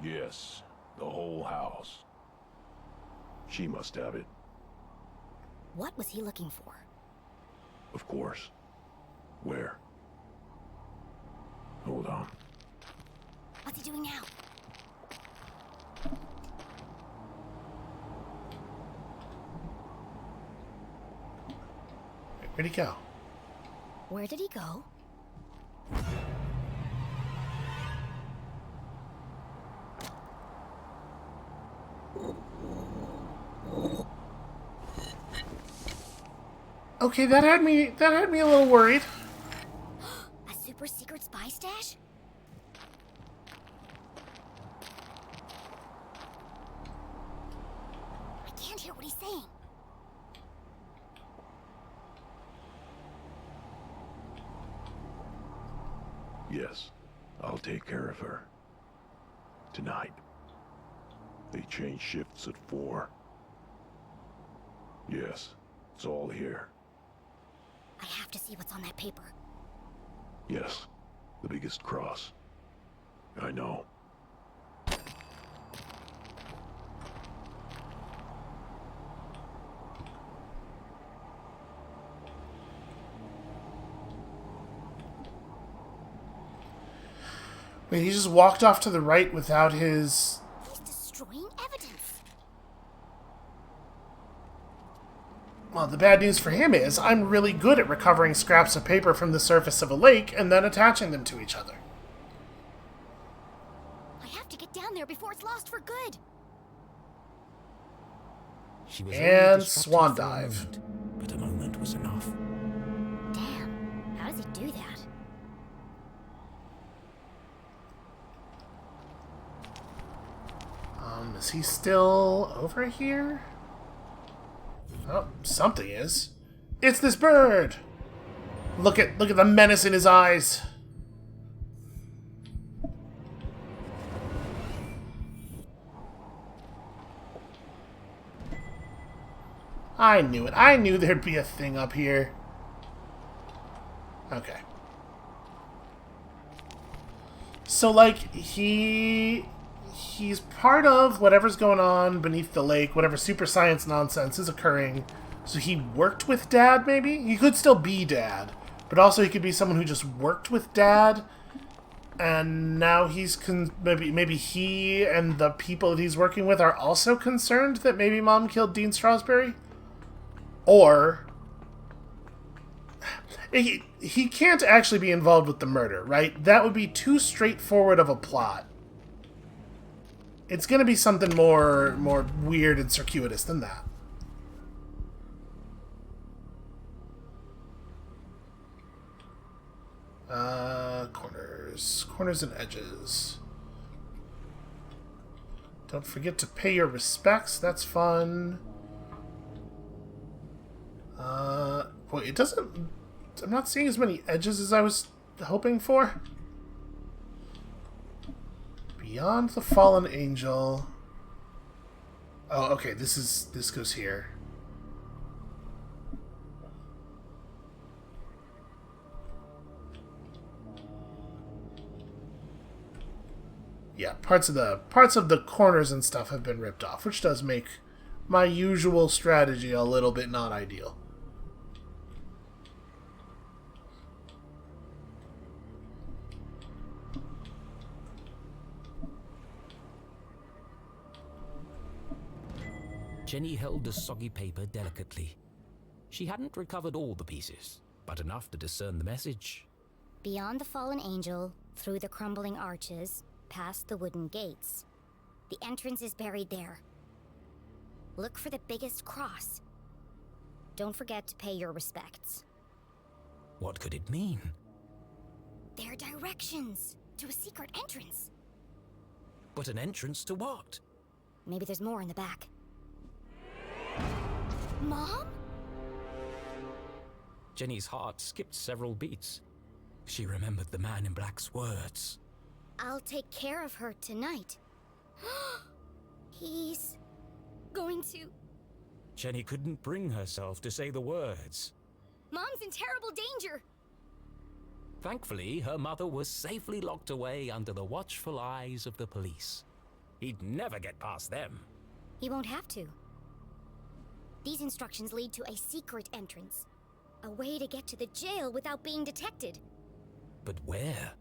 Yes, the whole house. She must have it, What was he looking for? of course. Where? Hold on. What's he doing now? Where'd he go? Where did he go? Okay, that had me a little worried. A super secret spy stash? I can't hear what he's saying. Yes, I'll take care of her. Tonight. They change shifts at 4. Yes, it's all here. I have to see what's on that paper. Yes, the biggest cross. I know. Wait, he just walked off to the right without his... He's destroying evidence. Well, the bad news for him is I'm really good at recovering scraps of paper from the surface of a lake and then attaching them to each other. I have to get down there before it's lost for good. She was And only disrupted swan for a dive. moment, but a moment was enough. Damn, how does he do that? Is he still over here? Oh, something is. It's this bird! Look at the menace in his eyes. I knew it. I knew there'd be a thing up here. Okay. So, like, he's part of whatever's going on beneath the lake, whatever super science nonsense is occurring. So he worked with Dad, maybe? He could still be Dad, but also he could be someone who just worked with Dad, and now he's maybe he and the people that he's working with are also concerned that maybe Mom killed Dean Strasberry? Or... He can't actually be involved with the murder, right? That would be too straightforward of a plot. It's going to be something more weird and circuitous than that. Corners and edges. Don't forget to pay your respects. That's fun. Boy, it doesn't... I'm not seeing as many edges as I was hoping for. Beyond the Fallen Angel. Oh, okay, this goes here. Yeah, parts of the corners and stuff have been ripped off, which does make my usual strategy a little bit not ideal. Jenny held the soggy paper delicately. She hadn't recovered all the pieces, but enough to discern the message. Beyond the fallen angel, through the crumbling arches, past the wooden gates. The entrance is buried there. Look for the biggest cross. Don't forget to pay your respects. What could it mean? They're directions to a secret entrance. But an entrance to what? Maybe there's more in the back. Mom? Jenny's heart skipped several beats. She remembered the man in black's words. I'll take care of her tonight. He's going to... Jenny couldn't bring herself to say the words. Mom's in terrible danger! Thankfully, her mother was safely locked away under the watchful eyes of the police. He'd never get past them. He won't have to. These instructions lead to a secret entrance. A way to get to the jail without being detected. But where?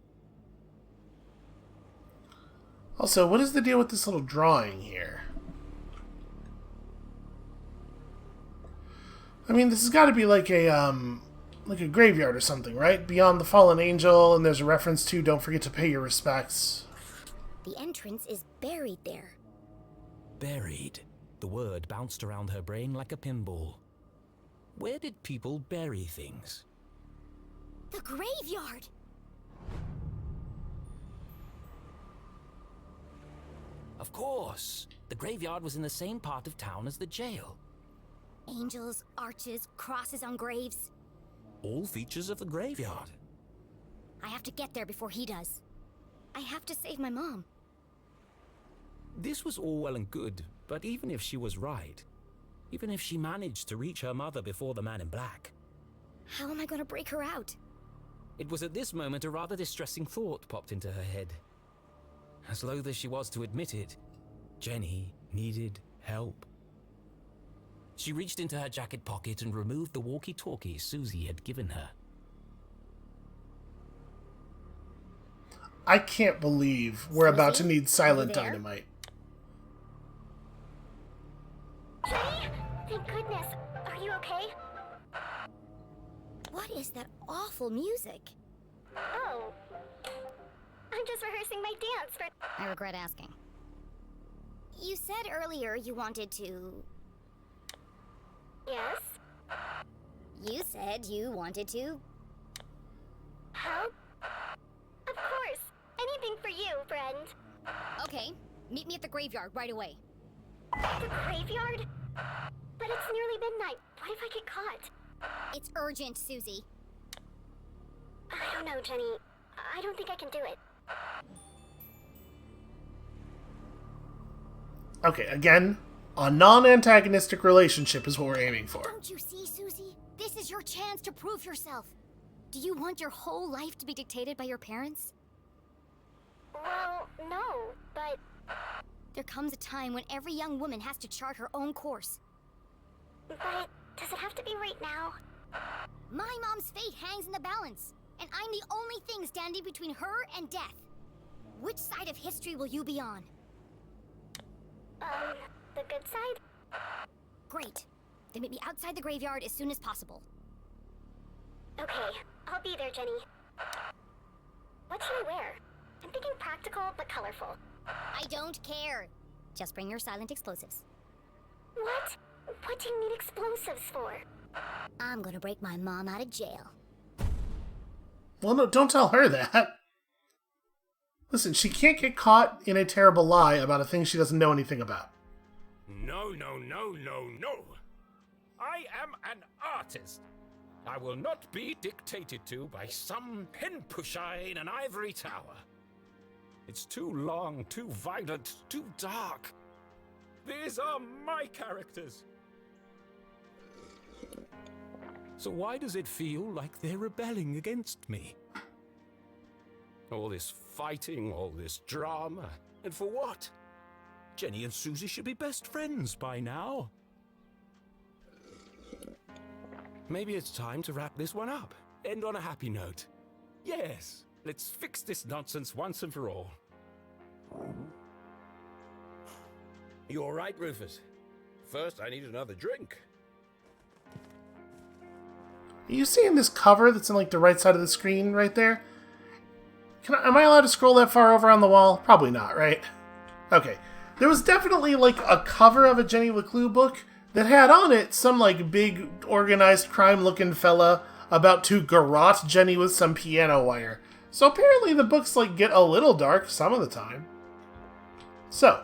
Also, what is the deal with this little drawing here? I mean, this has got to be like a graveyard or something, right? Beyond the fallen angel, and there's a reference to don't forget to pay your respects. The entrance is buried there. Buried. The word bounced around her brain like a pinball. Where did people bury things? The graveyard! Of course. The graveyard was in the same part of town as the jail. Angels, arches, crosses on graves. All features of the graveyard. I have to get there before he does. I have to save my mom. This was all well and good, but even if she was right, even if she managed to reach her mother before the man in black, How am I going to break her out? it was at this moment a rather distressing thought popped into her head. As loath as she was to admit it, Jenny needed help. She reached into her jacket pocket and removed the walkie-talkie Susie had given her. I can't believe we're about to need silent Are you there? dynamite. Jenny? Thank goodness. Are you okay? What is that awful music? Oh. I'm just rehearsing my dance for... I regret asking. You said earlier you wanted to... Yes? You said you wanted to... Help? Of course. Anything for you, friend. Okay, meet me at the graveyard right away. The graveyard? But it's nearly midnight. What if I get caught? It's urgent, Susie. I don't know, Jenny. I don't think I can do it. Okay, again, a non-antagonistic relationship is what we're aiming for. Don't you see, Susie? This is your chance to prove yourself. Do you want your whole life to be dictated by your parents? Well, no, but... There comes a time when every young woman has to chart her own course. But does it have to be right now? My mom's fate hangs in the balance, and I'm the only thing standing between her and death. Which side of history will you be on? The good side? Great. Then meet me outside the graveyard as soon as possible. Okay, I'll be there, Jenny. What should I wear? I'm thinking practical but colorful. I don't care. Just bring your silent explosives. What? What do you need explosives for? I'm gonna break my mom out of jail. Well, no, don't tell her that. Listen, she can't get caught in a terrible lie about a thing she doesn't know anything about. No, no, no, no, no. I am an artist. I will not be dictated to by some pen pusher in an ivory tower. It's too long, too violent, too dark. These are my characters. So why does it feel like they're rebelling against me? All this fighting, all this drama, and for what? Jenny and Susie should be best friends by now. Maybe it's time to wrap this one up. End on a happy note. Yes, let's fix this nonsense once and for all. You all right, Rufus? First, I need another drink. Are you seeing this cover that's in like the right side of the screen right there? Am I allowed to scroll that far over on the wall? Probably not, right? Okay. There was definitely like a cover of a Jenny LeClue book that had on it some like big organized crime looking fella about to garrote Jenny with some piano wire. So apparently the books like get a little dark some of the time. So,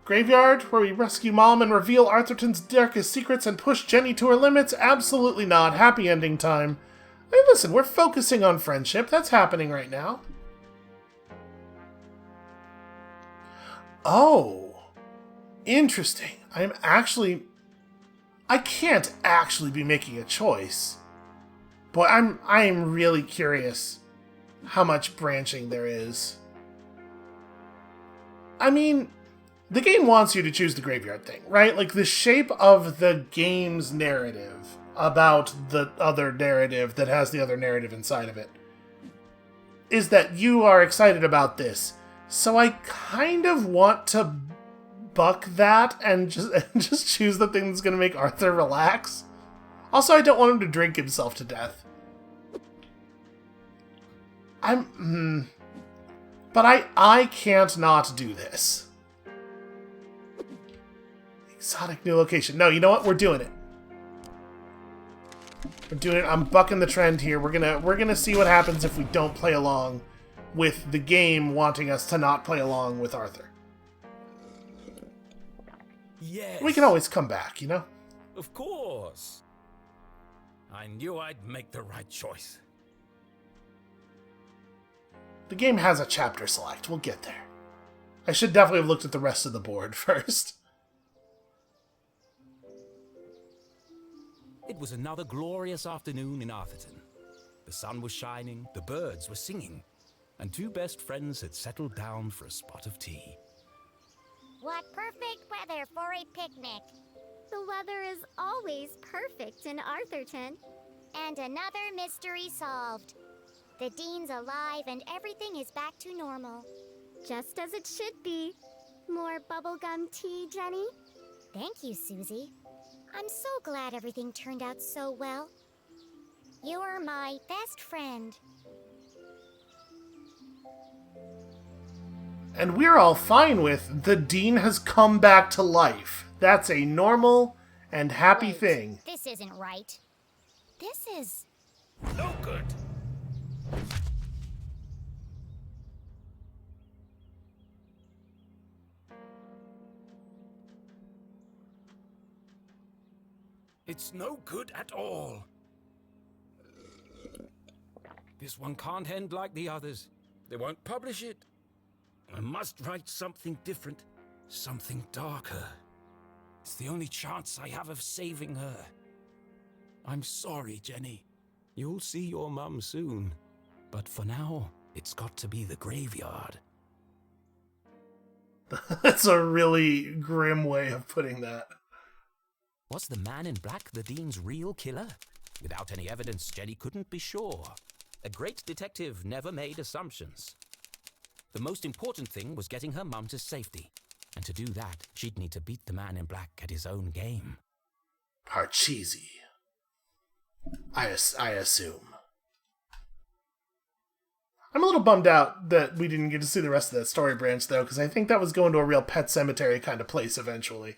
graveyard, where we rescue Mom and reveal Arthurton's darkest secrets and push Jenny to her limits? Absolutely not. Happy ending time. Hey, listen, we're focusing on friendship. That's happening right now. Oh. Interesting. I'm actually... I can't actually be making a choice. Boy, I am really curious how much branching there is. I mean, the game wants you to choose the graveyard thing, right? Like, the shape of the game's narrative about the other narrative that has the other narrative inside of it is that you are excited about this. So I kind of want to buck that and just choose the thing that's going to make Arthur relax. Also, I don't want him to drink himself to death. But I can't not do this. Exotic new location. No, you know what? We're doing it. We're doing it. I'm bucking the trend here. We're gonna see what happens if we don't play along with the game wanting us to not play along with Arthur. Yes. We can always come back, you know? Of course. I knew I'd make the right choice. The game has a chapter select. We'll get there. I should definitely have looked at the rest of the board first. It was another glorious afternoon in Arthurton. The sun was shining, the birds were singing, and two best friends had settled down for a spot of tea. What perfect weather for a picnic. The weather is always perfect in Arthurton. And another mystery solved. The Dean's alive and everything is back to normal. Just as it should be. More bubblegum tea, Jenny? Thank you, Susie. I'm so glad everything turned out so well. You're my best friend. And we're all fine with the Dean has come back to life. That's a normal and happy Wait, thing. This isn't right. This is... No good. It's no good at all. This one can't end like the others. They won't publish it. I must write something different, something darker. It's the only chance I have of saving her. I'm sorry, Jenny. You'll see your mum soon. But for now, it's got to be the graveyard. That's a really grim way of putting that. Was the man in black the Dean's real killer? Without any evidence, Jenny couldn't be sure. A great detective never made assumptions. The most important thing was getting her mum to safety. And to do that, she'd need to beat the man in black at his own game. Parcheesi. I assume. I'm a little bummed out that we didn't get to see the rest of that story branch, though, because I think that was going to a real Pet Cemetery kind of place eventually.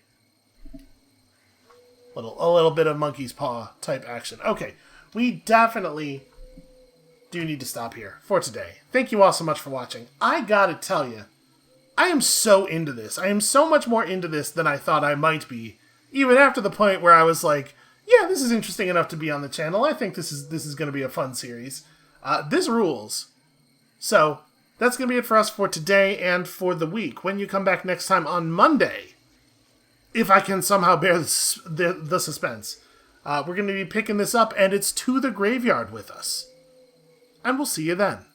A little bit of monkey's paw type action. Okay, we definitely do need to stop here for today. Thank you all so much for watching. I gotta tell you, I am so into this. I am so much more into this than I thought I might be, even after the point where I was like, yeah, this is interesting enough to be on the channel. I think this is going to be a fun series. This rules. So, that's going to be it for us for today and for the week. When you come back next time on Monday, if I can somehow bear the suspense, we're going to be picking this up, and it's To the Graveyard with us. And we'll see you then.